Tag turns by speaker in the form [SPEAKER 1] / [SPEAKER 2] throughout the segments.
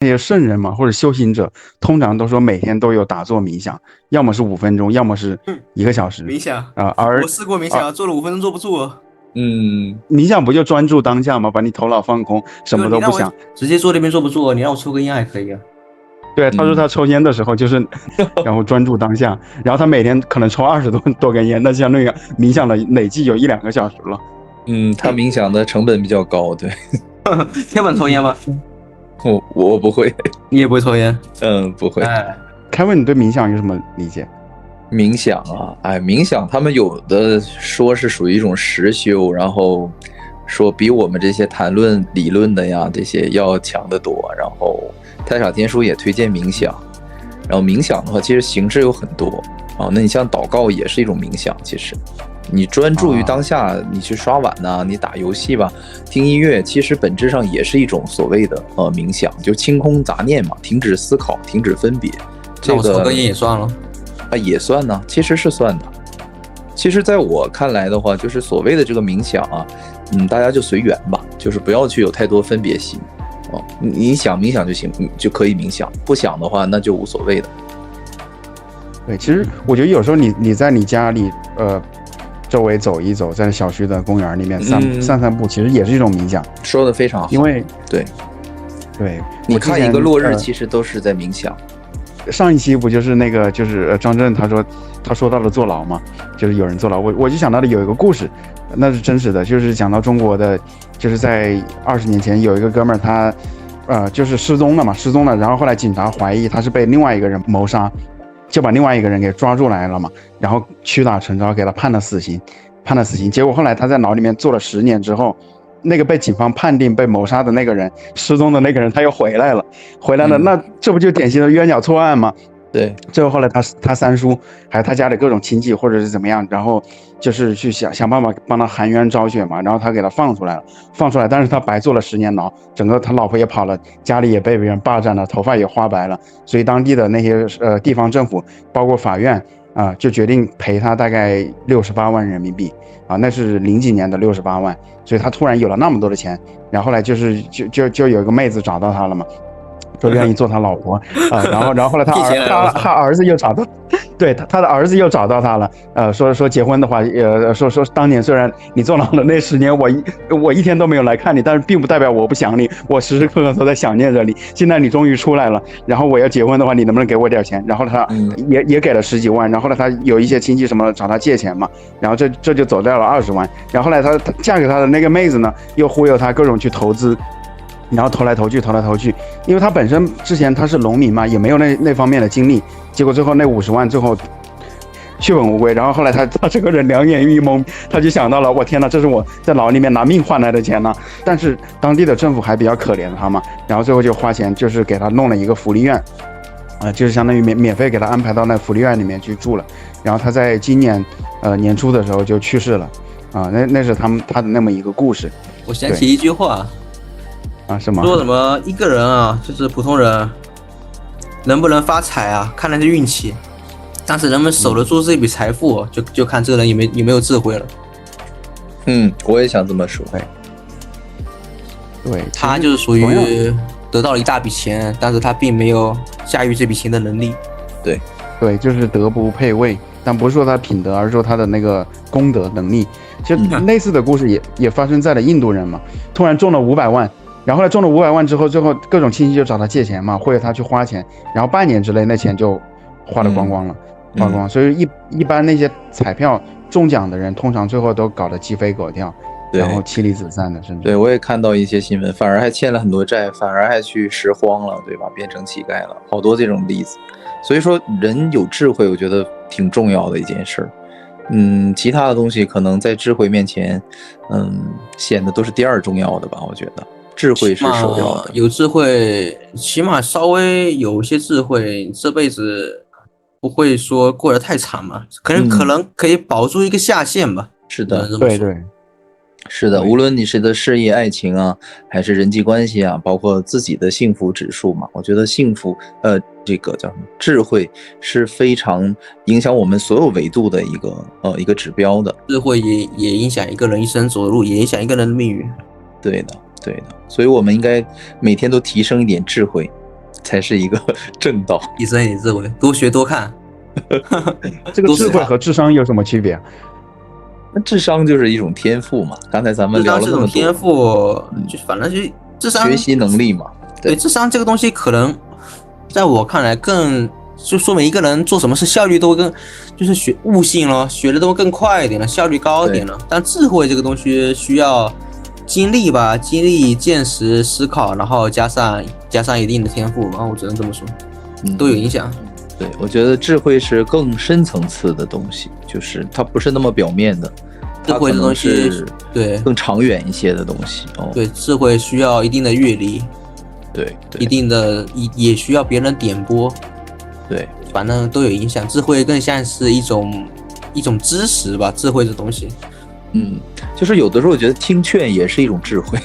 [SPEAKER 1] 那些圣人嘛，或者修行者，通常都说每天都有打坐冥想，要么是5分钟，要么是1个小时
[SPEAKER 2] 冥想
[SPEAKER 1] 啊、而
[SPEAKER 2] 我试过冥想，做了5分钟坐不住。
[SPEAKER 1] 冥想不就专注当下吗？把你头脑放空，什
[SPEAKER 2] 就你让我
[SPEAKER 1] 么都不想。
[SPEAKER 2] 直接坐那边坐不住，你让我抽根烟还可以啊。
[SPEAKER 1] 对，他说他抽烟的时候就是，然后专注当下，然后他每天可能抽20多根烟，那相当于冥想的累计有1、2个小时了。
[SPEAKER 3] 他冥想的成本比较高，对。
[SPEAKER 2] 天本抽烟吗？
[SPEAKER 3] 我不会。
[SPEAKER 2] 你也不会抽烟？
[SPEAKER 3] 不会。
[SPEAKER 1] 凯文，你对冥想有什么理解？
[SPEAKER 3] 冥想啊，冥想他们有的说是属于一种实修，然后说比我们这些谈论理论的呀这些要强得多。然后太傻天书也推荐冥想，然后冥想的话其实形式有很多啊，那你像祷告也是一种冥想，其实你专注于当下，你去刷碗呐，你打游戏吧，听音乐，其实本质上也是一种所谓的冥想，就清空杂念嘛，停止思考，停止分别。这个
[SPEAKER 2] 抽根烟也算了
[SPEAKER 3] 也算呢，其实是算的。其实在我看来的话，就是所谓的这个冥想啊，大家就随缘吧，就是不要去有太多分别心你想冥想就行，就可以冥想，不想的话那就无所谓的。
[SPEAKER 1] 对，其实我觉得有时候你在你家里周围走一走，在小区的公园里面散步，其实也是一种冥想。
[SPEAKER 3] 说的非常好，
[SPEAKER 1] 因为
[SPEAKER 3] 对，
[SPEAKER 1] 你
[SPEAKER 3] 看一个落日，其实都是在冥想。
[SPEAKER 1] 上一期不就是那个张震他说到了坐牢嘛，就是有人坐牢，我就想到了有一个故事，那是真实的，就是讲到中国的，就是在20年前有一个哥们儿他就是失踪了，然后后来警察怀疑他是被另外一个人谋杀，就把另外一个人给抓住来了嘛，然后屈打成招给他判了死刑，结果后来他在牢里面坐了10年之后，那个被警方判定被谋杀的那个人，失踪的那个人他又回来了，那这不就典型的冤假错案吗？
[SPEAKER 3] 对，
[SPEAKER 1] 最后后来他三叔还有他家里各种亲戚或者是怎么样，然后就是去想办法帮他含冤昭雪嘛，然后他给他放出来，但是他白坐了10年牢，整个他老婆也跑了，家里也被别人霸占了，头发也花白了，所以当地的那些地方政府包括法院就决定赔他大概68万人民币那是00几年的68万，所以他突然有了那么多的钱，然后后来就有一个妹子找到他了嘛，说愿意做他老婆然后后来他儿子又找到，对他的儿子又找到他了，说结婚的话，说当年虽然你坐牢了那10年，我一天都没有来看你，但是并不代表我不想你，我时时刻刻都在想念着你。现在你终于出来了，然后我要结婚的话，你能不能给我点钱？然后他也给了10几万，然后呢他有一些亲戚什么找他借钱嘛，然后这就走掉了20万，然后后来他嫁给他的那个妹子呢，又忽悠他各种去投资。然后投来投去，因为他本身之前他是农民嘛，也没有那方面的经历，结果最后那50万最后血本无归。然后后来他这个人两眼一蒙，他就想到了，我天哪，这是我在牢里面拿命换来的钱呢。但是当地的政府还比较可怜他嘛，然后最后就花钱就是给他弄了一个福利院，就是相当于免费给他安排到那福利院里面去住了。然后他在今年年初的时候就去世了那是他的那么一个故事。
[SPEAKER 2] 我想起一句话。
[SPEAKER 1] 什么？
[SPEAKER 2] 说什么一个人啊，就是普通人，能不能发财啊，看的是运气，但是人们守得住这笔财富，就看这个人有没有智慧了。
[SPEAKER 3] 我也想这么说。
[SPEAKER 1] 对，
[SPEAKER 2] 他就是属于得到了一大笔钱，但是他并没有驾驭这笔钱的能力。
[SPEAKER 1] 对，就是德不配位，但不是说他品德，而是说他的那个功德能力。其实类似的故事也发生在了印度人嘛，突然中了500万。然后后来中了500万之后，最后各种亲戚就找他借钱嘛，或者他去花钱，然后半年之内那钱就花得光光了，花光。所以一般那些彩票中奖的人，通常最后都搞得鸡飞狗跳，然后妻离子散的，甚至。
[SPEAKER 3] 对，我也看到一些新闻，反而还欠了很多债，反而还去拾荒了，对吧？变成乞丐了，好多这种例子。所以说，人有智慧，我觉得挺重要的一件事。其他的东西可能在智慧面前，显得都是第二重要的吧，我觉得。智慧是首要的，
[SPEAKER 2] 有智慧，起码稍微有些智慧，这辈子不会说过得太惨嘛，可能可以保住一个下限吧。
[SPEAKER 3] 是的，
[SPEAKER 1] 对，
[SPEAKER 3] 是的，无论你是的事业、爱情啊，还是人际关系啊，包括自己的幸福指数嘛，我觉得幸福，这个叫什么？智慧是非常影响我们所有维度的一个指标的。
[SPEAKER 2] 智慧也影响一个人一生走的路，也影响一个人的命运。
[SPEAKER 3] 对的，所以我们应该每天都提升一点智慧才是一个正道。
[SPEAKER 2] 提升你的智慧，多学多看。
[SPEAKER 1] 这个智慧和智商有什么区别？
[SPEAKER 3] 那智商就是一种天赋嘛，刚才咱们聊了那么多。
[SPEAKER 2] 智商这种天赋，就反正就智商
[SPEAKER 3] 学习能力嘛。
[SPEAKER 2] 对，智商这个东西可能在我看来更就说明一个人做什么事效率都更就是学悟性了，学的都更快一点了，效率高一点了。但智慧这个东西需要精力吧，精力、见识、思考，然后加上一定的天赋，然后我只能这么说，都有影响。
[SPEAKER 3] 对，我觉得智慧是更深层次的东西，就是它不是那么表面的，
[SPEAKER 2] 智慧的东西对
[SPEAKER 3] 更长远一些的东西。
[SPEAKER 2] 对，智慧需要一定的阅历，
[SPEAKER 3] 对，
[SPEAKER 2] 一定的也需要别人点拨，
[SPEAKER 3] 对，
[SPEAKER 2] 反正都有影响。智慧更像是一种知识吧，智慧这东西。
[SPEAKER 3] 就是有的时候我觉得听劝也是一种智慧，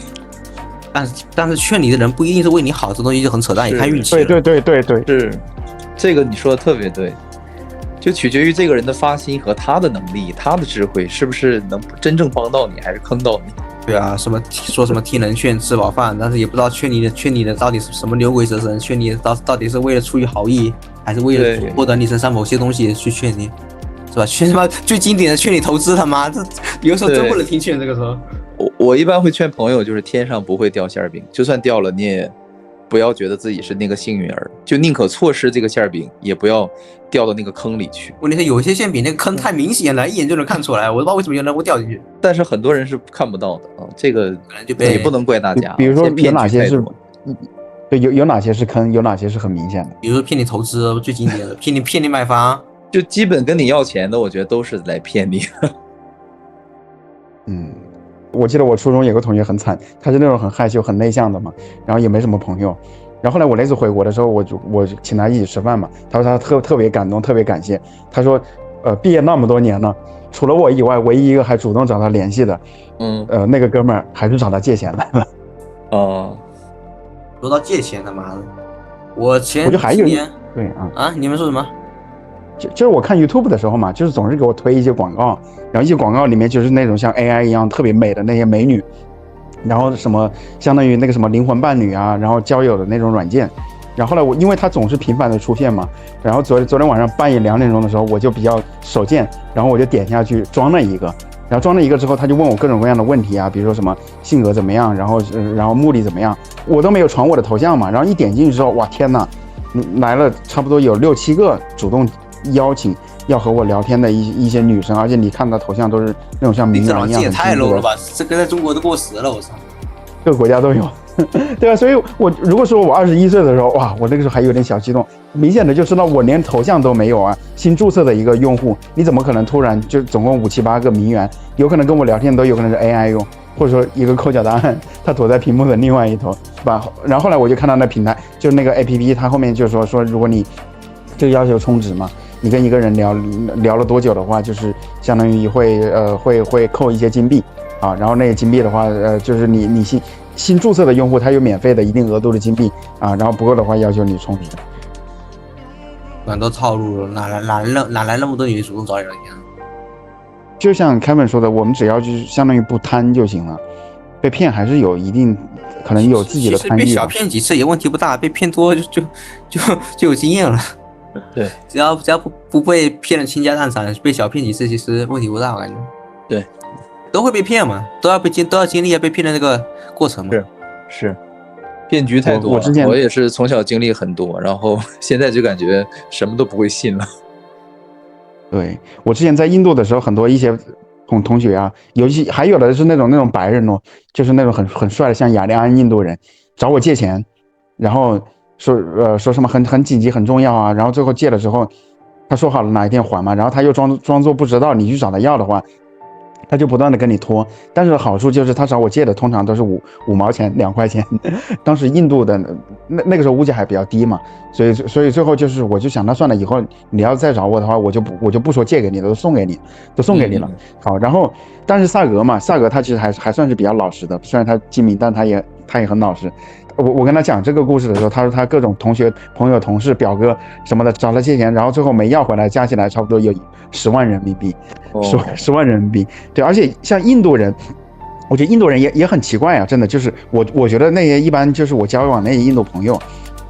[SPEAKER 2] 但是劝你的人不一定是为你好，这东西就很扯淡，也看运气。
[SPEAKER 1] 对，
[SPEAKER 3] 是这个你说的特别对，就取决于这个人的发心和他的能力，他的智慧是不是能真正帮到你，还是坑到你。
[SPEAKER 2] 对啊，说什么听人劝吃饱饭，但是也不知道劝你的到底是什么牛鬼蛇神，劝你到底是为了出于好意，还是为了获得你身上某些东西去劝你，是吧？劝什么最经典的劝你投资，他妈这有时候真不能听劝。这个时候，
[SPEAKER 3] 我一般会劝朋友，就是天上不会掉馅饼，就算掉了，你也不要觉得自己是那个幸运儿，就宁可错失这个馅饼，也不要掉到那个坑里去。
[SPEAKER 2] 问题是有些馅饼那个坑太明显了，一眼就能看出来，我不知道为什么有人会掉进去。
[SPEAKER 3] 但是很多人是看不到的啊，这个也不能怪大家。
[SPEAKER 1] 比如说有哪些是，对，有哪些是坑，有哪些是很明显的。
[SPEAKER 2] 比如说骗你投资最经典的，骗你买房，
[SPEAKER 3] 就基本跟你要钱的，我觉得都是来骗你的。
[SPEAKER 1] 我记得我初中有个同学很惨，他是那种很害羞、很内向的嘛，然后也没什么朋友。然后后来我那次回国的时候，我请他一起吃饭嘛，他说他特别感动，特别感谢。他说，毕业那么多年了，除了我以外，唯一一个还主动找他联系的，那个哥们儿还是找他借钱来了。
[SPEAKER 2] 说到借钱，他妈的，我前
[SPEAKER 1] 就还有
[SPEAKER 2] 年
[SPEAKER 1] 对
[SPEAKER 2] 你们说什么？
[SPEAKER 1] 就是我看 YouTube 的时候嘛，就是总是给我推一些广告，然后一些广告里面就是那种像 AI 一样特别美的那些美女，然后什么相当于那个什么灵魂伴侣啊，然后交友的那种软件。然后后来因为它总是频繁的出现嘛，然后昨天晚上半夜2点钟的时候，我就比较手贱，然后我就点下去装了一个，然后装了一个之后，他就问我各种各样的问题啊，比如说什么性格怎么样，然后目的怎么样，我都没有传我的头像嘛，然后一点进去之后，哇天哪，来了差不多有6、7个主动邀请要和我聊天的一些女生，而且你看到头像都是那种像名人一样。
[SPEAKER 2] 这也太 low 了吧！这个在中国都过时了，我操！
[SPEAKER 1] 各个国家都有，对吧？所以我如果说我21岁的时候，哇，我那个时候还有点小激动，明显的就知道我连头像都没有啊，新注册的一个用户，你怎么可能突然就总共5、7、8个名媛，有可能跟我聊天都有可能是 AI 用，或者说一个抠脚答案，它躲在屏幕的另外一头，是吧？然后后来我就看到那平台，就是那个 APP， 它后面就说如果你这个要求充值嘛。你跟一个人聊了多久的话，就是相当于会扣一些金币啊，然后那些金币的话，就是你新注册的用户，他有免费的一定额度的金币啊，然后不够的话要求你充值。
[SPEAKER 2] 蛮多套路了，哪来那么多女主动找你聊天？
[SPEAKER 1] 就像 Kevin 说的，我们只要就是相当于不贪就行了，被骗还是有一定可能有自己的贪欲。
[SPEAKER 2] 被小骗几次也问题不大，被骗多就有经验了。
[SPEAKER 3] 对，
[SPEAKER 2] 只要不被骗的倾家荡产，被小骗几次其实问题不大，我感觉。
[SPEAKER 3] 对，
[SPEAKER 2] 都会被骗嘛，都要经历被骗的那个过程嘛。
[SPEAKER 3] 是，骗局太多了。我也是从小经历很多，然后现在就感觉什么都不会信了。
[SPEAKER 1] 对，我之前在印度的时候，很多一些同学啊，尤其还有的是那种白人哦，就是那种很帅的像雅利安印度人找我借钱，然后。说什么很紧急很重要啊，然后最后借了之后，他说好了哪一天还嘛，然后他又装作不知道，你去找他要的话，他就不断的跟你拖。但是好处就是他找我借的通常都是5毛钱2块钱，当时印度的那个时候物价还比较低嘛，所以最后就是我就想那算了，以后你要再找我的话，我就不说借给你了，都送给你了。好，然后但是萨格他其实还算是比较老实的，虽然他精明，但他也很老实。我跟他讲这个故事的时候，他说他各种同学、朋友、同事、表哥什么的找他借钱，然后最后没要回来，加起来差不多有10万人民币，10万人民币。对，而且像印度人，我觉得印度人也很奇怪啊，真的就是我觉得那些一般就是我交往那些印度朋友，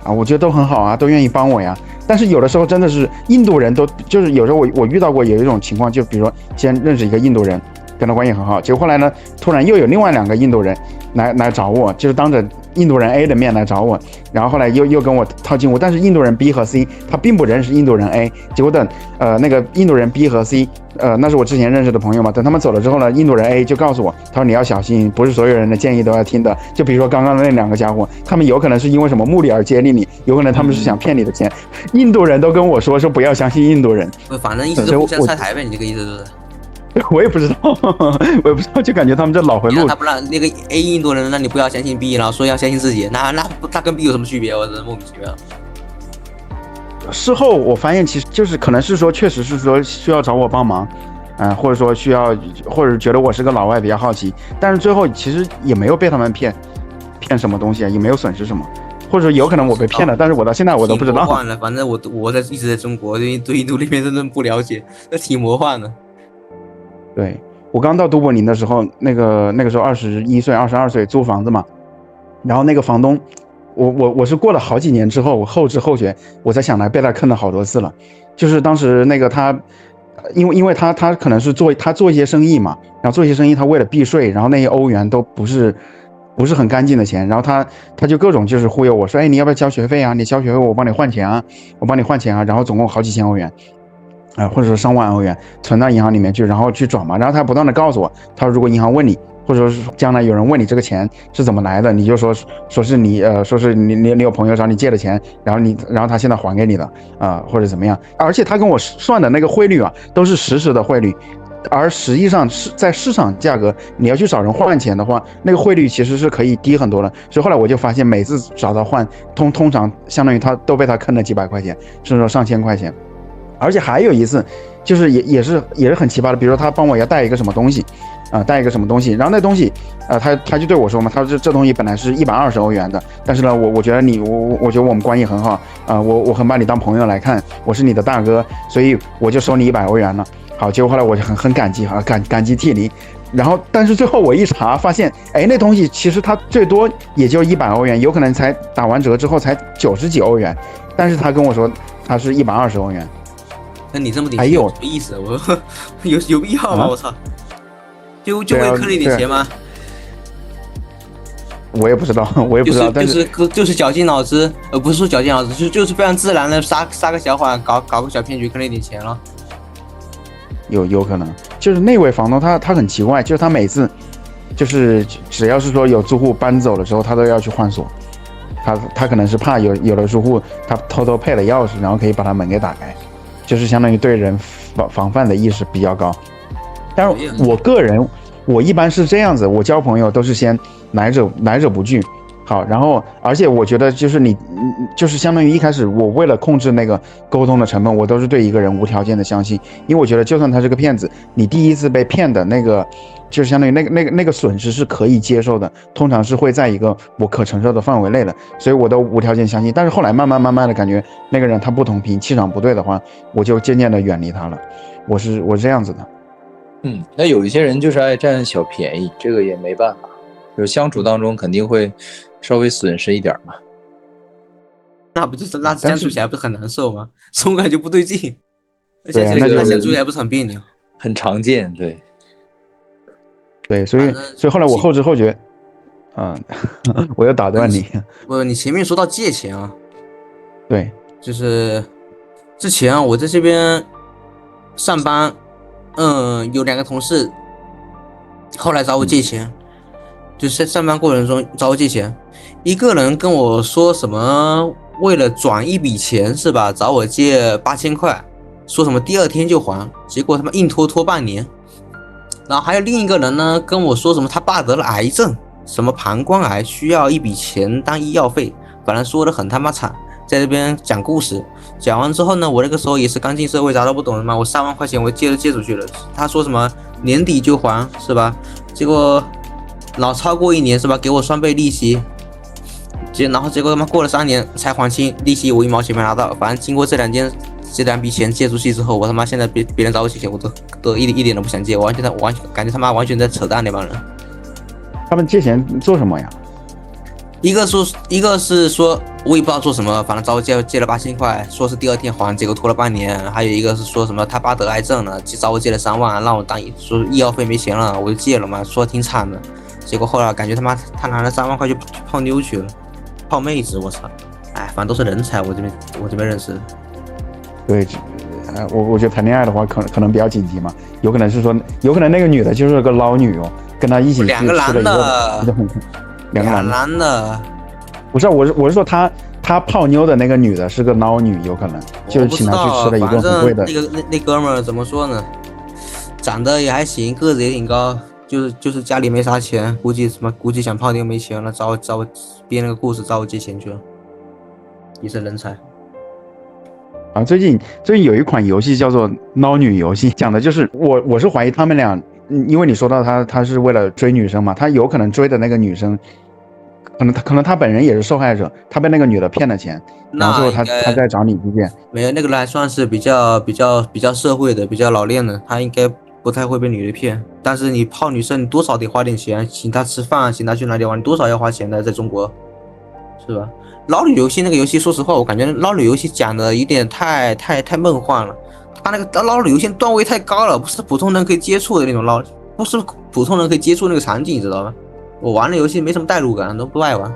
[SPEAKER 1] 啊，我觉得都很好啊，都愿意帮我呀。但是有的时候真的是印度人都就是有时候我遇到过有一种情况，就比如说先认识一个印度人，跟他关系很好，结果后来呢，突然又有另外2个印度人来找我，就是当着印度人 A 的面来找我，然后后来又跟我套近乎，但是印度人 B 和 C 他并不认识印度人 A， 结果等那个印度人 B 和 C 那是我之前认识的朋友嘛，等他们走了之后呢，印度人 A 就告诉我，他说你要小心，不是所有人的建议都要听的，就比如说刚刚的那2个家伙，他们有可能是因为什么目的而接力你，有可能他们是想骗你的钱，印度人都跟我说不要相信印度人，
[SPEAKER 2] 反正一直互相拆台呗，你这个意思是？
[SPEAKER 1] 我也不知道，我也不知道，就感觉他们这脑回路。
[SPEAKER 2] 他不让那个 A 印度人，那你不要相信 B， 然后说要相信自己，那跟 B 有什么区别？我真的莫名其妙。
[SPEAKER 1] 事后我发现，其实就是可能是说，确实是说需要找我帮忙，或者说需要，或者觉得我是个老外比较好奇，但是最后其实也没有被他们骗什么东西啊，也没有损失什么，或者有可能我被骗了，但是我到现在我都不知道。
[SPEAKER 2] 挺魔幻的，反正我一直在中国，对印度那边真的不了解，那挺魔幻的。
[SPEAKER 1] 对，我刚到都柏林的时候，那个时候21岁、22岁租房子嘛，然后那个房东，我是过了好几年之后，我后知后觉，我才想来被他坑了好多次了。就是当时那个他，因为他可能是做一些生意嘛，然后做一些生意，他为了避税，然后那些欧元都不是很干净的钱，然后他就各种就是忽悠我说，哎，你要不要交学费啊？你交学费我帮你换钱啊，然后总共好几千欧元。或者说上万欧元存到银行里面去，然后去转嘛。然后他不断的告诉我，他说如果银行问你，或者说是将来有人问你这个钱是怎么来的，你就说是你说是你有朋友找你借的钱，然后他现在还给你的或者怎么样。而且他跟我算的那个汇率啊，都是实时的汇率，而实际上是在市场价格，你要去找人换钱的话，那个汇率其实是可以低很多的。所以后来我就发现，每次找他换，通常相当于他都被他坑了几百块钱，甚至说上千块钱。而且还有一次，就是也是很奇葩的，比如说他帮我要带一个什么东西，带一个什么东西，然后那东西，他就对我说嘛，他说这东西本来是120欧元的，但是呢，我觉得我觉得我们关系很好，我很把你当朋友来看，我是你的大哥，所以我就收你100欧元了。好，结果后来我就很感激感激涕零。然后，但是最后我一查发现，哎，那东西其实它最多也就100欧元，有可能才打完折之后才90几欧元，但是他跟我说他是120欧元。
[SPEAKER 2] 那你这么点钱有什么意思？我有必要吗？我操！就为坑了一点钱吗？
[SPEAKER 1] 我也不知道，但是
[SPEAKER 2] 就是绞尽脑汁，不是说绞尽脑汁，就是非常自然的撒个小谎，搞个小骗局，坑了一点钱了。
[SPEAKER 1] 有可能，就是那位房东他很奇怪，就是他每次就是只要是说有住户搬走了之后，他都要去换锁。他可能是怕有的住户他偷偷配了钥匙，然后可以把他门给打开。就是相当于对人防范的意识比较高，但是我个人我一般是这样子，我交朋友都是先来者不拒，好，然后而且我觉得就是你就是相当于一开始我为了控制那个沟通的成本，我都是对一个人无条件的相信，因为我觉得就算他是个骗子，你第一次被骗的那个就是相当于那个损失是可以接受的，通常是会在一个我可承受的范围内的，所以我都无条件相信。但是后来慢慢的感觉那个人他不同频，气场不对的话，我就渐渐的远离他了。我是这样子的。
[SPEAKER 3] 那有一些人就是爱占小便宜，这个也没办法，就是相处当中肯定会稍微损失一点嘛。
[SPEAKER 2] 那不就是那相处起来不是很难受吗？总感觉不对劲，而且
[SPEAKER 1] 那
[SPEAKER 2] 相处起来不是很别扭，
[SPEAKER 3] 很常见，对。
[SPEAKER 1] 对，所以后来我后知后觉，我又打断你。
[SPEAKER 2] 你前面说到借钱啊，
[SPEAKER 1] 对，
[SPEAKER 2] 就是之前我在这边上班，有2个同事后来找我借钱，就是在上班过程中找我借钱，一个人跟我说什么为了转一笔钱是吧，找我借8000块，说什么第2天就还，结果他妈硬拖半年。然后还有另一个人呢，跟我说什么他爸得了癌症，什么膀胱癌，需要一笔钱当医药费，反正说的很他妈惨，在这边讲故事。讲完之后呢，我那个时候也是刚进社会，啥都不懂的嘛，我3万块钱我借出去了，他说什么年底就还是吧，结果老超过1年是吧，给我双倍利息，然后结果他妈过了3年才还清，利息我1毛钱没拿到。反正经过这2笔钱借出去之后，我他妈现在别人找我借钱，我都一点都不想借，我完全感觉他妈完全在扯淡那帮人。
[SPEAKER 1] 他们借钱做什么呀？
[SPEAKER 2] 一个是说我也不知道做什么，反正找我借了8000块，说是第2天还，结果拖了半年。还有一个是说什么他爸得癌症了，找我借了3万，让我说医药费没钱了，我就借了嘛，说挺惨的。结果后来感觉他拿了3万块去泡妞去了，泡妹子，我操！哎，反正都是人才，我这边认识的。
[SPEAKER 1] 对，我觉得谈恋爱的话，可能比较紧急嘛，有可能是说，有可能那个女的就是个捞女哦，跟他一起去
[SPEAKER 2] 两个男的，
[SPEAKER 1] 两个
[SPEAKER 2] 男的，
[SPEAKER 1] 不是，我是说他泡妞的那个女的是个捞女，有可能就是请他去吃了一顿很贵的。
[SPEAKER 2] 那哥们儿怎么说呢？长得也还行，个子也挺高，就是家里没啥钱，估计想泡妞没钱了，找我编了个故事找我借钱去了，也是人才。
[SPEAKER 1] 啊，最近有一款游戏叫做捞女游戏，讲的就是我是怀疑他们俩，因为你说到他是为了追女生嘛，他有可能追的那个女生，可能他本人也是受害者，他被那个女的骗了钱，然后最后他再找你去借。
[SPEAKER 2] 没有，那个人还算是比较社会的，比较老练的，他应该不太会被女的骗。但是你泡女生，你多少得花点钱，请她吃饭，请她去哪里玩，你多少要花钱的，在中国，是吧？捞女游戏那个游戏，说实话，我感觉捞女游戏讲的有点太梦幻了。他那个捞女游戏段位太高了，不是普通人可以接触的那种捞，不是普通人可以接触那个场景，你知道吗？我玩的游戏没什么代入感，都不爱玩。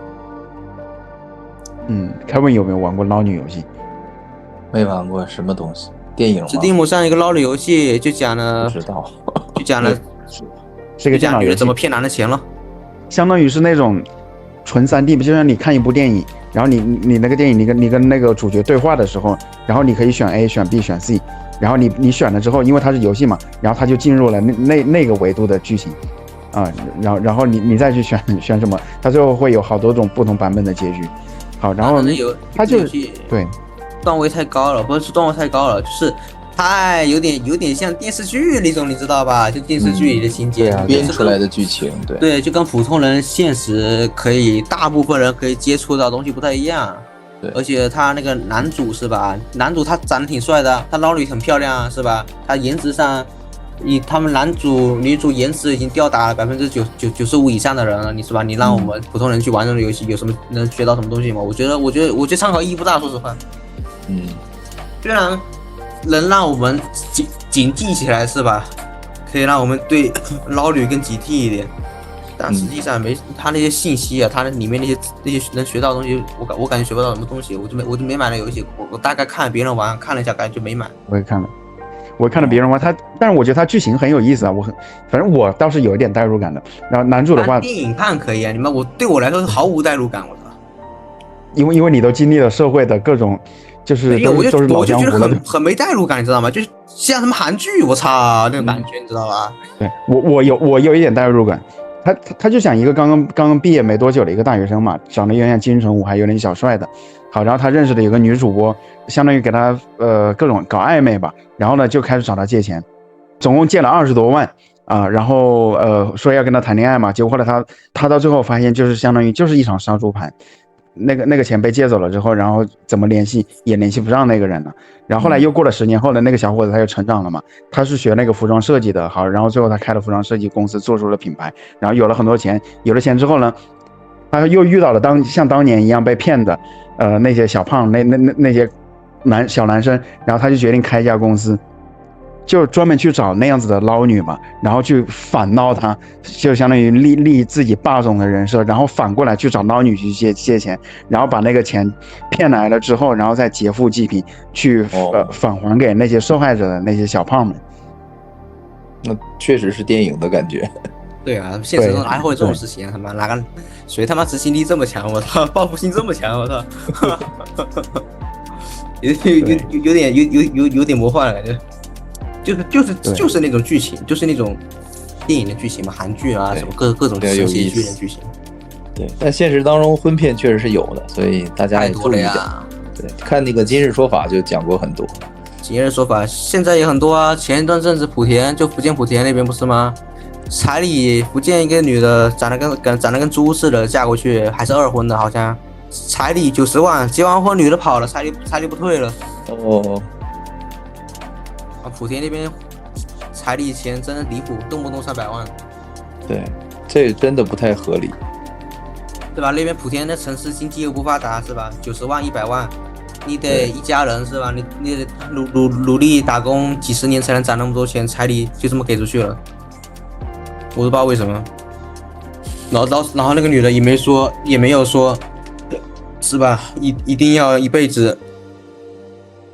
[SPEAKER 1] 凯文有没有玩过捞女游戏？
[SPEAKER 3] 没玩过，什么东西？电影吗
[SPEAKER 2] ？Steam 上一个捞女游戏就讲了，
[SPEAKER 3] 不知道，
[SPEAKER 2] 就讲了，
[SPEAKER 1] 是个电脑游戏，
[SPEAKER 2] 女的怎么骗男的钱了，
[SPEAKER 1] 相当于是那种纯3D，就像你看一部电影。然后你那个电影，你跟那个主角对话的时候，然后你可以选 A 选 B 选 C， 然后你选了之后，因为它是游戏嘛，然后它就进入了那个维度的剧情啊，然后你再去选什么，它最后会有好多种不同版本的结局。好，然后它就对
[SPEAKER 2] 段位太高了，不是段位太高了，就是它有点像电视剧那种，你知道吧？就电视剧里的情节，
[SPEAKER 3] 编出来的剧情，
[SPEAKER 2] 对，就跟普通人现实大部分人可以接触到的东西不太一样。
[SPEAKER 3] 对，
[SPEAKER 2] 而且他那个男主是吧？男主他长得挺帅的，他捞女很漂亮是吧？他颜值上，他们男主女主颜值已经吊打了95%以上的人了，你是吧？你让我们普通人去玩这种游戏，有什么能学到什么东西吗？我觉得参考意义不大，说实话。虽然能让我们警惕起来是吧？可以让我们对捞女更警惕一点，但实际上他那些信息啊，他里面那些能学到的东西，我感觉学不到什么东西，我就没买那游戏。我大概看别人玩，看了一下，感觉就没买。
[SPEAKER 1] 我也看了别人玩，但是我觉得他剧情很有意思啊，反正我倒是有一点代入感的。然后男主的话，
[SPEAKER 2] 电影看可以啊，对我来说是毫无代入感，我操！
[SPEAKER 1] 因为你都经历了社会的各种。就是都是老江湖了，
[SPEAKER 2] 很没代入感，你知道吗？就是像什么韩剧，我操，那种感觉，你知道吧？
[SPEAKER 1] 对，我有一点代入感。他就想一个刚刚毕业没多久的一个大学生嘛，长得有点像金城武，还有点小帅的。好，然后他认识的有个女主播，相当于给他各种搞暧昧吧。然后呢，就开始找他借钱，总共借了20多万啊。然后说要跟他谈恋爱嘛，结果后来他到最后发现，就是相当于就是一场杀猪盘。那个钱被借走了之后，然后怎么联系也联系不上那个人了。然后后来又过了10年后的那个小伙子他又成长了嘛，他是学那个服装设计的，好，然后最后他开了服装设计公司，做出了品牌，然后有了很多钱。有了钱之后呢，他又遇到了像当年一样被骗的那些小胖那些小男生，然后他就决定开一家公司，就专门去找那样子的捞女嘛，然后去反捞他，就相当于立自己霸总的人设，然后反过来去找捞女去借钱，然后把那个钱骗来了之后，然后再劫富济贫，去返还给那些受害者的那些小胖们。
[SPEAKER 3] 那确实是电影的感觉。
[SPEAKER 2] 对啊，现实中哪会这种事情？他妈谁他妈执行力这么强？我操，报复心这么强？我操，有点魔幻了感觉。就是那种剧情，就是那种电影的剧情嘛，韩剧啊什么各种神奇剧的剧情。
[SPEAKER 3] 对，但现实当中婚骗确实是有的，所以大家也注意一下。对，看那个《今日说法》就讲过很多。
[SPEAKER 2] 今日说法现在也很多啊，前一段阵子福建莆田那边不是吗？彩礼福建一个女的长得跟猪似的嫁过去，还是2婚的，好像彩礼90万，结完婚女的跑了，彩礼不退了。
[SPEAKER 3] 哦。
[SPEAKER 2] 莆田那边彩礼钱真的离谱，动不动300万。
[SPEAKER 3] 对，这真的不太合理。
[SPEAKER 2] 对吧？那边莆田的城市经济又不发达，是吧？90万、100万，你得一家人是吧？你得努力打工几十年才能攒那么多钱，彩礼就这么给出去了，我都不知道为什么。然后那个女的也没有说，是吧？一定要一辈子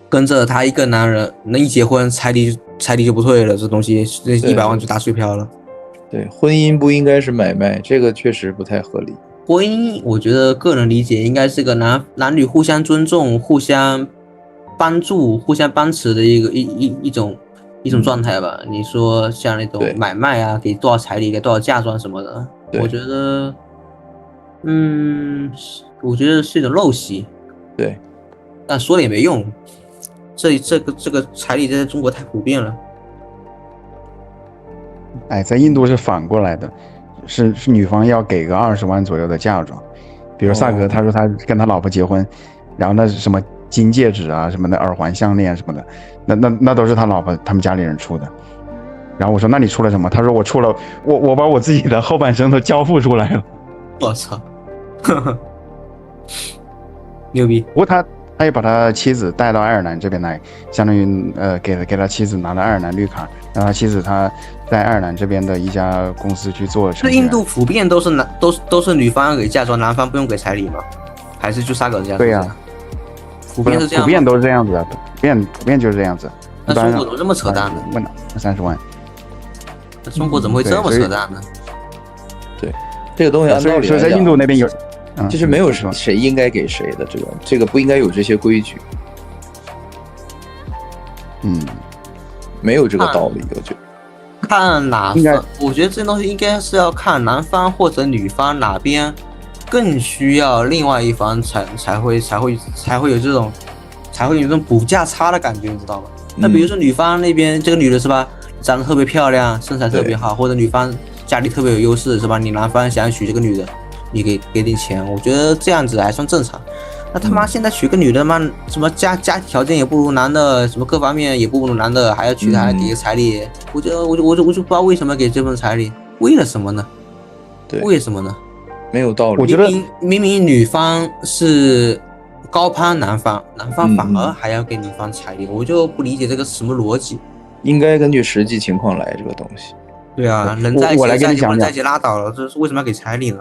[SPEAKER 2] 跟着他一个男人，那一结婚彩礼就不退了，这东西这100万就打水漂了。
[SPEAKER 3] 对，婚姻不应该是买卖，这个确实不太合理。
[SPEAKER 2] 婚姻，我觉得个人理解应该是个男女互相尊重、互相帮助、互相帮持的一种状态吧。你说像那种买卖啊，给多少彩礼、给多少嫁妆什么的，我觉得，我觉得是一种陋习。
[SPEAKER 3] 对，
[SPEAKER 2] 但说了也没用，这个彩礼在中国太普遍了。
[SPEAKER 1] 哎，在印度是反过来的，是女方要给个20万左右的嫁妆，比如萨格他说他跟他老婆结婚，然后那什么金戒指啊什么的，耳环、项链什么的，那都是他老婆他们家里人出的。然后我说那你出了什么？他说我出了我把我自己的后半生都交付出来了。
[SPEAKER 2] 我操，牛逼！
[SPEAKER 1] 不过他也把他妻子带到爱尔兰这边来，相当于给他妻子拿了爱尔兰绿卡，让他妻子他在爱尔兰这边的一家公司去做程序员。
[SPEAKER 2] 是印度普遍都是女方给嫁妆，男方不用给彩礼吗？还是就萨格这样？
[SPEAKER 1] 对呀、
[SPEAKER 2] 普遍是这样，
[SPEAKER 1] 普遍都是这样子的，普遍就是这样子。
[SPEAKER 2] 那中国怎么这么扯淡呢？
[SPEAKER 1] 问30万。
[SPEAKER 2] 那中国怎么会这么扯淡呢？
[SPEAKER 3] 对，这个东西按道理来讲，
[SPEAKER 1] 所以在印度那边有，
[SPEAKER 3] 就是没有谁应该给谁的，这个不应该有这些规矩。没有这个道理，我觉得。
[SPEAKER 2] 看哪方，我觉得这东西应该是要看男方或者女方哪边更需要另外一方才会有这种补价差的感觉，你知道吗？那比如说女方那边这个女的是吧，长得特别漂亮，身材特别好，或者女方家里特别有优势是吧？你男方想娶这个女的，你给点钱，我觉得这样子还算正常。那他妈现在娶个女的嘛，什么家条件也不如男的，什么各方面也不如男的，还要娶她还给个彩礼，我就不知道为什么给这份彩礼，为了什么呢？
[SPEAKER 3] 对，
[SPEAKER 2] 为什么呢？
[SPEAKER 3] 没有道理。
[SPEAKER 1] 我觉得
[SPEAKER 2] 明明女方是高攀男方反而还要给女方彩礼，我就不理解这个什么逻辑。
[SPEAKER 3] 应该根据实际情况来这个东西。
[SPEAKER 2] 对啊，能在一起
[SPEAKER 1] 我来跟你讲讲，
[SPEAKER 2] 在一起拉倒了，这是为什么要给彩礼呢？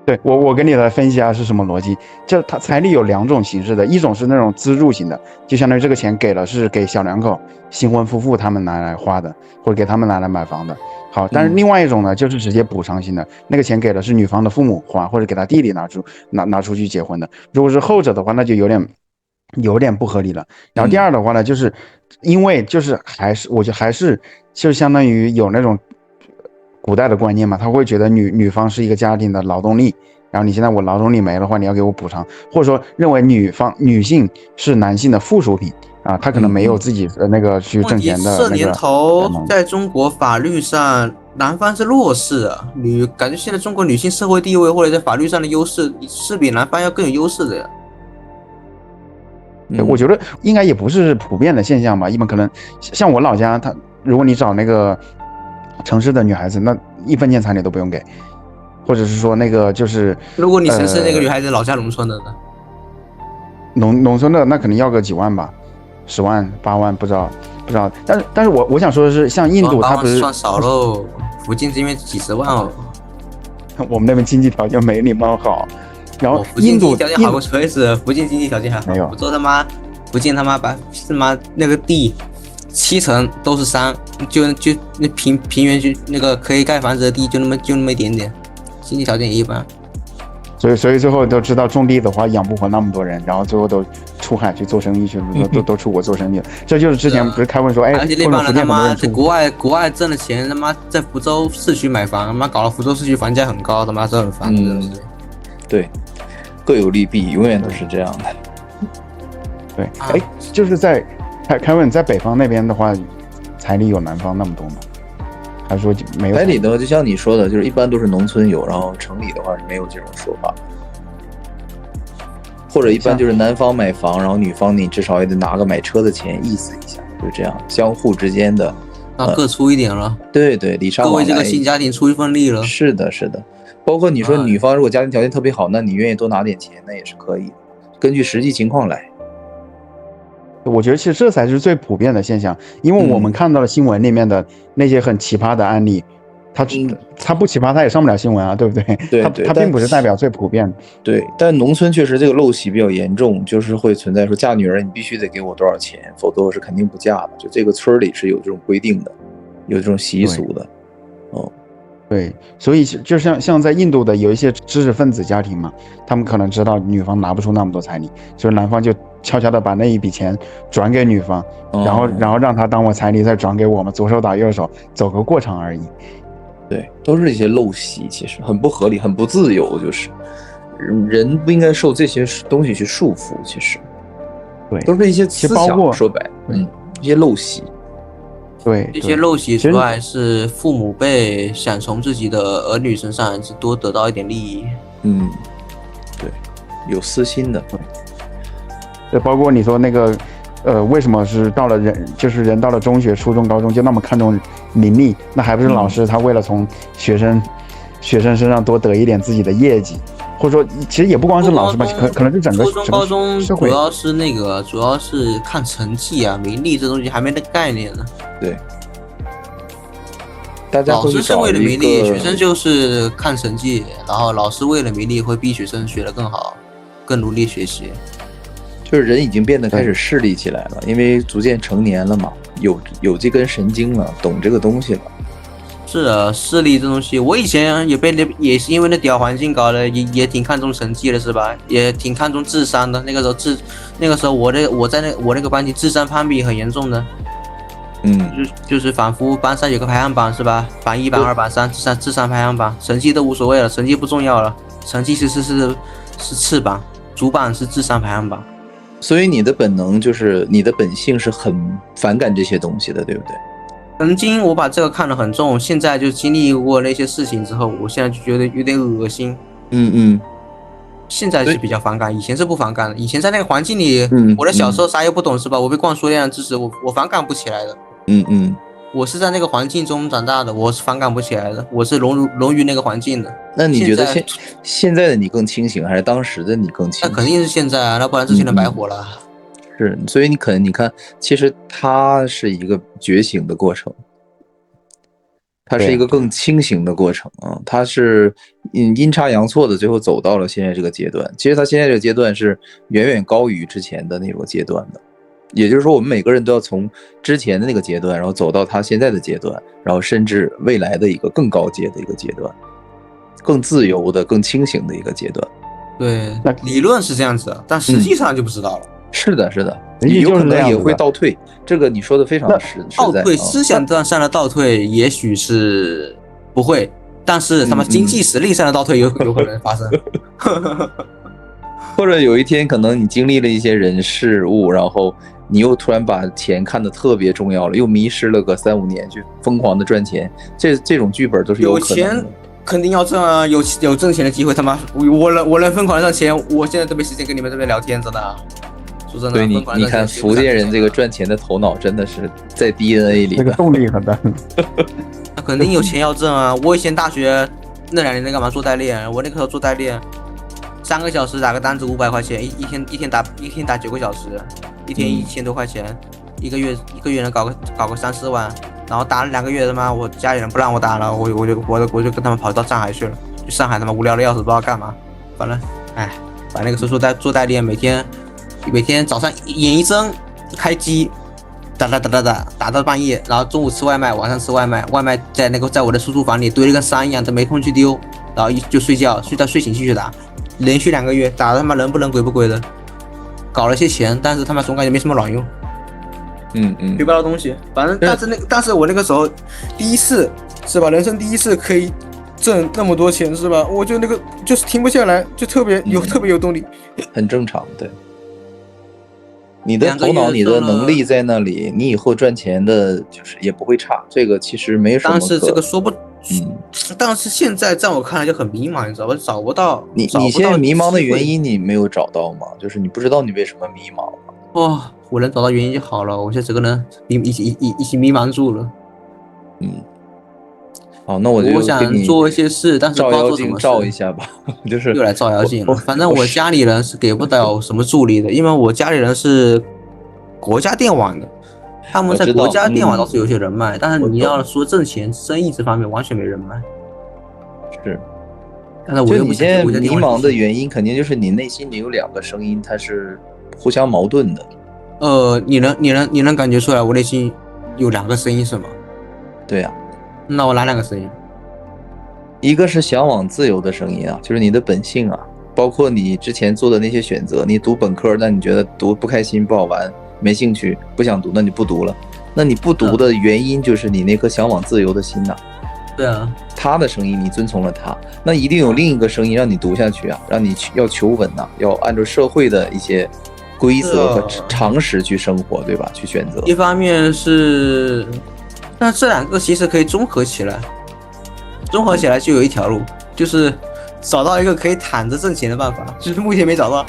[SPEAKER 1] 对，我跟你来分析一下是什么逻辑。就他彩礼有2种形式的，一种是那种资助型的，就相当于这个钱给了是给小两口、新婚夫妇他们拿来花的，或者给他们拿来买房的。好，但是另外一种呢，就是直接补偿型的，那个钱给的是女方的父母花，或者给他弟弟拿出去结婚的。如果是后者的话，那就有点不合理了。然后第二的话呢，就是因为就是我觉得还是就相当于有那种古代的观念嘛，他会觉得女方是一个家庭的劳动力，然后你现在我劳动力没的话，你要给我补偿，或者说认为女性是男性的附属品啊，他可能没有自己的那个去挣钱的那个。
[SPEAKER 2] 这年头在中国法律上，男方是弱势啊，感觉现在中国女性社会地位或者在法律上的优势是比男方要更有优势的呀。
[SPEAKER 1] 我觉得应该也不是普遍的现象吧，一般可能像我老家，如果你找那个城市的女孩子，那1分钱彩礼都不用给，或者是说那个就是，
[SPEAKER 2] 如果你城市那个女孩子老家农村的呢？
[SPEAKER 1] 农村的那可能要个几万吧，10万、8万不知道，但是我想说的是，像印度它不是
[SPEAKER 2] 算少喽，福建这边几十万哦。
[SPEAKER 1] 我们那边经济条件没你们好，然后
[SPEAKER 2] 印度条件好过锤子，福建经济条件还好。
[SPEAKER 1] 没有，
[SPEAKER 2] 福建他妈那个地70%都是山，就那平原就那个可以盖房子的地就那么一点点，经济条件也一般。
[SPEAKER 1] 所以最后都知道种地的话养不活那么多人，然后最后都出海去做生意去了，都出国做生意了。这就是之前不是开会说，
[SPEAKER 2] 而且那帮人他妈在国外挣的钱，他妈在福州市区买房，他妈搞了福州市区房价很高，他妈这很烦的。
[SPEAKER 3] 对，各有利弊，永远都是这样的。
[SPEAKER 1] 对，就是在凯文在北方那边的话，彩礼有南方那么多吗？还是说没有？
[SPEAKER 3] 彩礼的话，就像你说的，就是一般都是农村有，然后城里的话是没有这种说法，或者一般就是男方买房，然后女方你至少也得拿个买车的钱意思一下，就这样，相互之间的
[SPEAKER 2] 各出一点了。
[SPEAKER 3] 对，礼尚往来，
[SPEAKER 2] 各为这个新家庭出一份力了。
[SPEAKER 3] 是的，包括你说女方如果家庭条件特别好，那你愿意多拿点钱，那也是可以的，根据实际情况来。
[SPEAKER 1] 我觉得其实这才是最普遍的现象，因为我们看到了新闻里面的那些很奇葩的案例，他不奇葩，他也上不了新闻啊，对不对？
[SPEAKER 3] 对，
[SPEAKER 1] 他并不是代表最普遍的。
[SPEAKER 3] 对，但农村确实这个陋习比较严重，就是会存在说嫁女儿你必须得给我多少钱，否则我是肯定不嫁的。就这个村里是有这种规定的，有这种习俗的。
[SPEAKER 1] 对，所以就像在印度的有一些知识分子家庭嘛，他们可能知道女方拿不出那么多彩礼，所以男方就悄悄的把那一笔钱转给女方，然后让她当我彩礼再转给我们，左手打右手，走个过场而已。
[SPEAKER 3] 对，都是一些陋习，其实很不合理，很不自由，就是人不应该受这些东西去束缚，其实，
[SPEAKER 1] 对，
[SPEAKER 3] 都是一些思想，说白，一些陋习。
[SPEAKER 1] 对，
[SPEAKER 2] 这些陋习除外是父母辈想从自己的儿女身上多得到一点利益。
[SPEAKER 3] 对，有私心的。
[SPEAKER 1] 对，包括你说那个，为什么是到了人到了中学、初中、高中就那么看重名利？那还不是老师他为了从学生身上多得一点自己的业绩，或者说其实也不光是老师吧，可能是整个
[SPEAKER 2] 初中、高中
[SPEAKER 1] 社会
[SPEAKER 2] 主要是看成绩啊，名利这东西还没那概念呢。
[SPEAKER 3] 对，大家
[SPEAKER 2] 老师是为了名利，学生就是看成绩，然后老师为了名利会逼学生学得更好，更努力学习。
[SPEAKER 3] 就是人已经变得开始势利起来了，因为逐渐成年了嘛，有这根神经了，懂这个东西了。
[SPEAKER 2] 是啊，势利这东西，我以前也是因为那屌环境搞的，也挺看重成绩的，是吧？也挺看重智商的。那个时候我那个班级智商攀比很严重的。就是仿佛班上有个排行榜，是吧？榜1、榜2、榜3，智商排行榜，成绩都无所谓了，成绩不重要了，成绩是次榜，主榜是智商排行榜。
[SPEAKER 3] 所以你的本能就是你的本性是很反感这些东西的，对不对？
[SPEAKER 2] 曾经我把这个看得很重，现在就经历过那些事情之后，我现在就觉得有点恶心。现在是比较反感，以前是不反感的。以前在那个环境里，我的小时候啥也不懂，是吧？我被灌输那样的知识，我反感不起来的。我是在那个环境中长大的，我是反感不起来的，我是融于那个环境的。
[SPEAKER 3] 那你觉得现在的你更清醒，还是当时的你更清醒？
[SPEAKER 2] 那肯定是现在啊，那不然之前的白活了。
[SPEAKER 3] 是，所以你看，其实它是一个觉醒的过程，它是一个更清醒的过程啊，它是阴差阳错的最后走到了现在这个阶段。其实它现在这个阶段是远远高于之前的那种阶段的。也就是说，我们每个人都要从之前的那个阶段，然后走到他现在的阶段，然后甚至未来的一个更高阶的一个阶段，更自由的、更清醒的一个阶段。
[SPEAKER 2] 对，理论是这样子的，但实际上就不知道了。
[SPEAKER 3] 是的，你有可能也会倒退。这个你说的非常实在。
[SPEAKER 2] 倒退，思想上的倒退也许是不会，但是他们经济实力上的倒退有可能发生。
[SPEAKER 3] 或者有一天，可能你经历了一些人事物，然后你又突然把钱看得特别重要了，又迷失了个3、5年，去疯狂的赚钱，这种剧本都是有可能的。
[SPEAKER 2] 有钱肯定要挣啊，有挣钱的机会，他妈我能疯狂赚钱，我现在都没时间跟你们这边聊天，真的。说真的，
[SPEAKER 3] 对你看福建人这个赚钱的头脑真的是在 DNA 里，
[SPEAKER 1] 这个动力很大。
[SPEAKER 2] 那肯定有钱要挣啊！我以前大学那2年在干嘛？做代练，我那个时候做代练。3个小时打个单子500块钱，一天打9个小时，一天1000多块钱，一个月能搞个3、4万，然后打了2个月，他妈我家里人不让我打了，我就跟他们跑到上海去了，去上海他妈无聊的要死，不知道干嘛，反正把那个时候做代练，每天早上眼一睁开机，打到半夜，然后中午吃外卖，晚上吃外卖在我的出租房里堆得跟山一样，都没空去丢，然后就睡觉，睡醒继续打。连续2个月打的他妈人不人鬼不鬼的，搞了些钱，但是他妈总感觉没什么卵用。学不到东西，反正但是我那个时候第一次是吧，人生第一次可以挣那么多钱是吧？我就那个就是停不下来，就特别有动力，
[SPEAKER 3] 很正常。对，你的头脑、你的能力在那里，你以后赚钱的就是也不会差。这个其实没什么。
[SPEAKER 2] 但是这个说不。但是现在在我看来就很迷茫，你知道吧？找不到。你
[SPEAKER 3] 现在迷茫的原因你没有找到吗？就是你不知道你为什么迷茫吗？
[SPEAKER 2] 我能找到原因就好了。我现在整个人一起迷茫住了。
[SPEAKER 3] 哦，那我就
[SPEAKER 2] 我想做一些事，但是不知道做什么事。
[SPEAKER 3] 照一下吧，就是
[SPEAKER 2] 又来照妖镜了。反正我家里人是给不了什么助力的，因为我家里人是国家电网的，他们在国家电网倒是有些人脉，但是你要说挣钱、生意这方面完全没人脉。
[SPEAKER 3] 是。
[SPEAKER 2] 但是我又
[SPEAKER 3] 你现在迷茫的原因，肯定就是你内心里有2个声音，它是互相矛盾的。
[SPEAKER 2] 你能感觉出来我内心有2个声音是吗？
[SPEAKER 3] 对呀。
[SPEAKER 2] 那我哪2个声音？
[SPEAKER 3] 一个是向往自由的声音啊，就是你的本性啊，包括你之前做的那些选择。你读本科，那你觉得读不开心、不好玩、没兴趣、不想读，那你不读了。那你不读的原因就是你那颗向往自由的心呐。
[SPEAKER 2] 对啊，
[SPEAKER 3] 他的声音你遵从了他，那一定有另一个声音让你读下去啊，让你要求稳呐，要按照社会的一些规则和常识去生活，对吧？去选择。
[SPEAKER 2] 一方面是，但这2个其实可以综合起来，综合起来就有一条路，就是找到一个可以躺着挣钱的办法，就是目前没找到。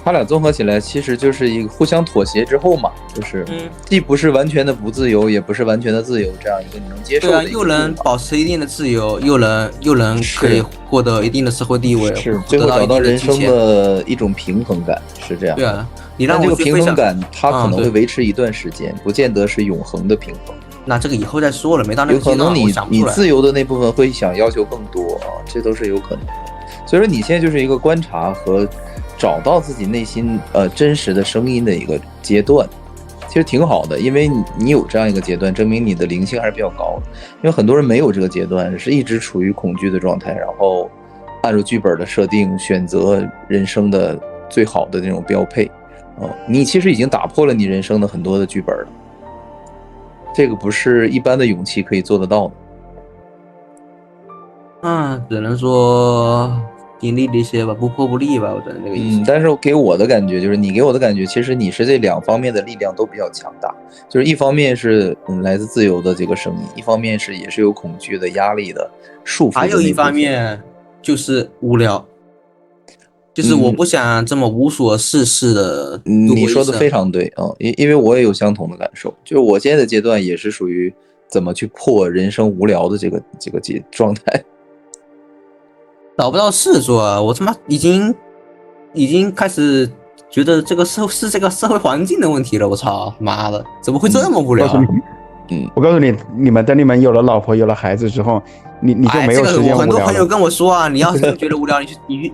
[SPEAKER 3] 他俩综合起来，其实就是一个互相妥协之后嘛，就是既不是完全的不自由，也不是完全的自由，这样一个你能接受的。
[SPEAKER 2] 对啊，又能保持一定的自由，又能可以获得一定的社会地位，
[SPEAKER 3] 是最后找到人生的一种平衡感，是这样。
[SPEAKER 2] 对啊，你让
[SPEAKER 3] 这个平衡感，它可能会维持一段时间，不见得是永恒的平衡。
[SPEAKER 2] 那这个以后再说了，没到那个阶段，
[SPEAKER 3] 有可能你自由的那部分会想要求更多啊，这都是有可能的。所以说你现在就是一个观察和找到自己内心真实的声音的一个阶段，其实挺好的，因为你有这样一个阶段，证明你的灵性还是比较高的。因为很多人没有这个阶段，是一直处于恐惧的状态，然后按照剧本的设定选择人生的最好的那种标配。你其实已经打破了你人生的很多的剧本了，这个不是一般的勇气可以做得到的。
[SPEAKER 2] 只能说尽力一些吧，不破不立吧，我觉得那个意思。
[SPEAKER 3] 但是给我的感觉就是，你给我的感觉，其实你是这2方面的力量都比较强大，就是一方面是来自自由的这个声音，一方面是也是有恐惧的、压力的束缚的，
[SPEAKER 2] 还有一方面就是无聊，就是我不想这么无所事事的。
[SPEAKER 3] 你说的非常对啊，因为我也有相同的感受，就是我现在的阶段也是属于怎么去破人生无聊的这个状态。
[SPEAKER 2] 找不到事做啊！我他妈已经开始觉得这个是这个社会环境的问题了。我操妈的，怎么会这么无聊？
[SPEAKER 1] 我告诉你，你们等你们有了老婆有了孩子之后，你就没有时间无聊了。
[SPEAKER 2] 很多朋友跟我说啊，你要是觉得无聊，你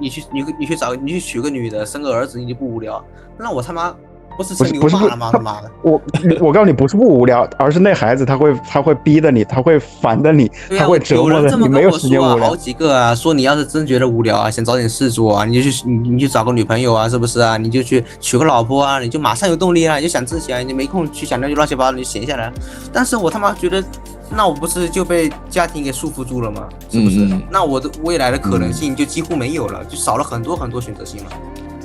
[SPEAKER 2] 去娶个女的，生个儿子，你就不无聊。那我他妈不是吹牛骂了吗？他妈的！
[SPEAKER 1] 我告诉你，不是不无聊，而是那孩子他会逼着你，他会烦着你，他会折磨着你，没有时间无聊。
[SPEAKER 2] 好几个啊，说你要是真觉得无聊啊，想找点事做啊，你去找个女朋友啊，是不是啊？你就去娶个老婆啊，你就马上有动力啊，你就想挣钱，你没空去想那些乱七八糟，你就闲下来。但是我他妈觉得，那我不是就被家庭给束缚住了吗？是不是？那我的未来的可能性就几乎没有了，就少了很多很多选择性了。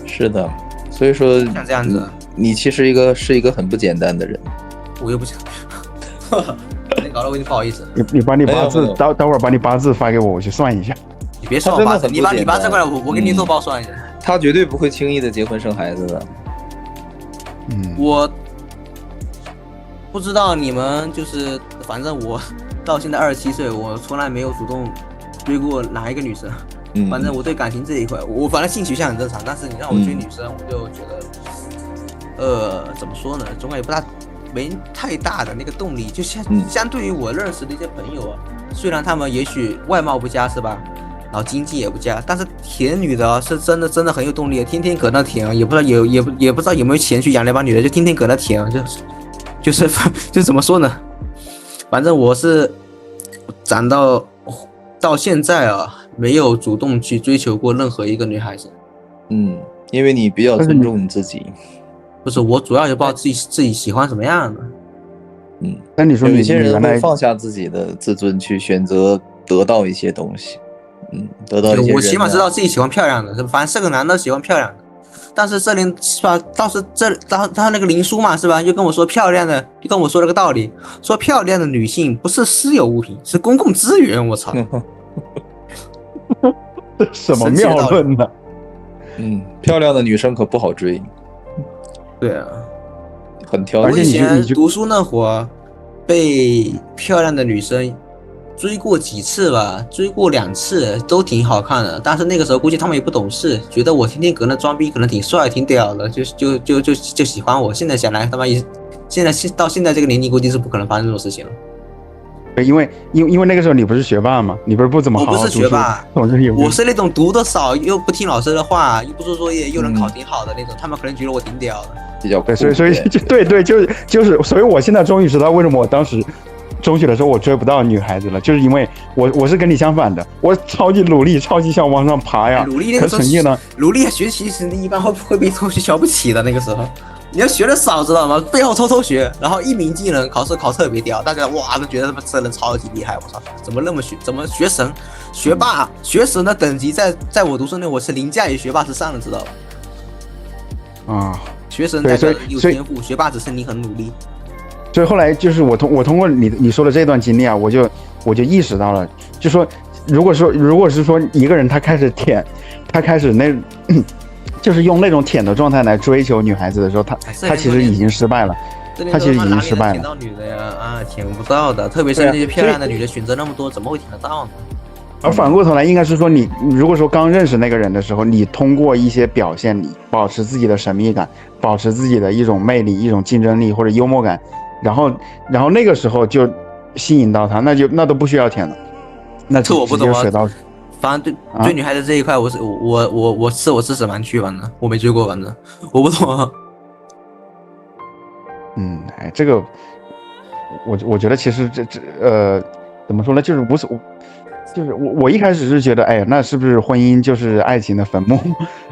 [SPEAKER 3] 是的。所以说，
[SPEAKER 2] 像这样子，
[SPEAKER 3] 你其实是一个很不简单的人。
[SPEAKER 2] 我又不想，你搞得我有点不好意思。
[SPEAKER 1] 你把你八字，待会儿把你八字发给我，我去算一下。
[SPEAKER 2] 你别算我八字，你把八字过来，我给你做包算一下。
[SPEAKER 3] 他绝对不会轻易的结婚生孩子的。
[SPEAKER 2] 我不知道你们就是，反正我到现在27岁，我从来没有主动追过哪一个女生。反正我对感情这一块，我反正性取向很正常，但是你让我追女生，我就觉得，怎么说呢，总感觉没太大的那个动力。就相对于我认识的一些朋友啊，虽然他们也许外貌不佳是吧，然后经济也不佳，但是舔女的是真的很有动力，天天搁那舔，也不知道也不知道有没有钱去养那帮女的，就天天搁那舔，就是怎么说呢？反正我是长到现在啊。没有主动去追求过任何一个女孩子，
[SPEAKER 3] 因为你比较尊重你自己。
[SPEAKER 2] 不是，我主要也不知道自己喜欢什么样的。
[SPEAKER 1] 那你说
[SPEAKER 3] 有些人会放下自己的自尊去选择得到一些东西，得到一些。
[SPEAKER 2] 我起码知道自己喜欢漂亮的，反正是个男的喜欢漂亮的。但是这里是吧？倒是他那个林叔嘛是吧？又跟我说漂亮的，就跟我说了个道理，说漂亮的女性不是私有物品，是公共资源。我操！
[SPEAKER 1] 这什么妙论呢？
[SPEAKER 3] 漂亮的女生可不好追。
[SPEAKER 2] 对啊，
[SPEAKER 3] 很挑。
[SPEAKER 2] 我以前读书那会儿，被漂亮的女生追过几次吧，追过2次都挺好看的，但是那个时候估计他们也不懂事，觉得我天天搁那装逼可能挺帅挺屌的，就喜欢我。现在想来他妈也，到现在这个年龄估计是不可能发生这种事情了。
[SPEAKER 1] 对，因为那个时候你不是学霸嘛，你不怎么好好读书，
[SPEAKER 2] 我不是学霸，我是那种读的少又不听老师的话，又不做作业又能考挺好的那种，他们可能觉得我挺屌的。
[SPEAKER 3] 比较酷。
[SPEAKER 1] 所以就是，所以我现在终于知道为什么我当时中学的时候我追不到女孩子了，就是因为我是跟你相反的，我超级努力，超级想往上爬呀。
[SPEAKER 2] 努力那个时候，
[SPEAKER 1] 可成绩呢？
[SPEAKER 2] 努力学习时一般会被同学瞧不起的。那个时候，你要学的少，知道吗？背后偷偷学，然后一鸣技能，考试考特别屌，大家哇都觉得他妈这人超级厉害，我操，怎么那么怎么学神、学霸、学神的等级在我读书那我是凌驾于学霸之上的，知道吧？
[SPEAKER 1] 啊，
[SPEAKER 2] 学神代表有天赋，学霸只是你很努力。
[SPEAKER 1] 所以后来就是我通过你说的这段经历啊，我就意识到了，就说如果是说一个人他开始舔，他开始就是用那种舔的状态来追求女孩子的时候，他其实已经失败了，他其实已经失败了。
[SPEAKER 2] 舔到女的呀啊，舔不到的，特别是那些漂亮的女的选择那么多，怎么会舔得到呢？
[SPEAKER 1] 而反过头来，应该是说你如果说刚认识那个人的时候，你通过一些表现，你保持自己的神秘感，保持自己的一种魅力、一种竞争力或者幽默感，然后那个时候就吸引到他，那都不需要舔了，那
[SPEAKER 2] 这我不懂啊。
[SPEAKER 1] 水到。
[SPEAKER 2] 反正追女孩子这一块，我支持蛮去玩的，我没追过，反正我不懂啊。
[SPEAKER 1] 哎，这个我觉得其实怎么说呢，就是就是我一开始是觉得，哎，那是不是婚姻就是爱情的坟墓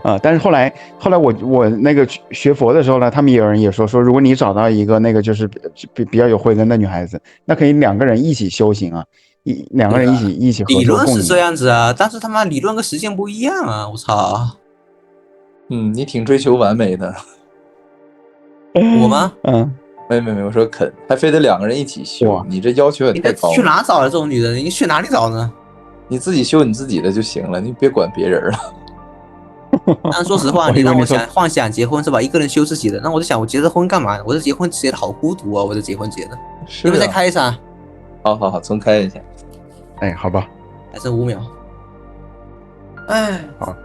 [SPEAKER 1] 啊？但是后来我那个学佛的时候呢，他们有人也说，如果你找到一个那个就是比较有慧根的女孩子，那可以2个人一起修行啊，两个人一起合
[SPEAKER 2] 理
[SPEAKER 1] 作共赢。
[SPEAKER 2] 论是这样子啊，但是他妈理论跟实践不一样啊！我操。
[SPEAKER 3] 你挺追求完美的。
[SPEAKER 2] 我吗？
[SPEAKER 3] 没，我说肯还非得2个人一起修，你这要求也太高了。
[SPEAKER 2] 你去哪找的这种女人？你去哪里找呢？
[SPEAKER 3] 你自己修你自己的就行了，你别管别人了。
[SPEAKER 2] 但说实话，你让我幻想结婚是吧？一个人修自己的，那我就想，我结这婚干嘛？我这结婚结的好孤独啊！我这结婚结的，你们再开一场。
[SPEAKER 3] 好，重开一下。
[SPEAKER 1] 哎，好吧，
[SPEAKER 2] 还剩5秒。哎，
[SPEAKER 1] 好。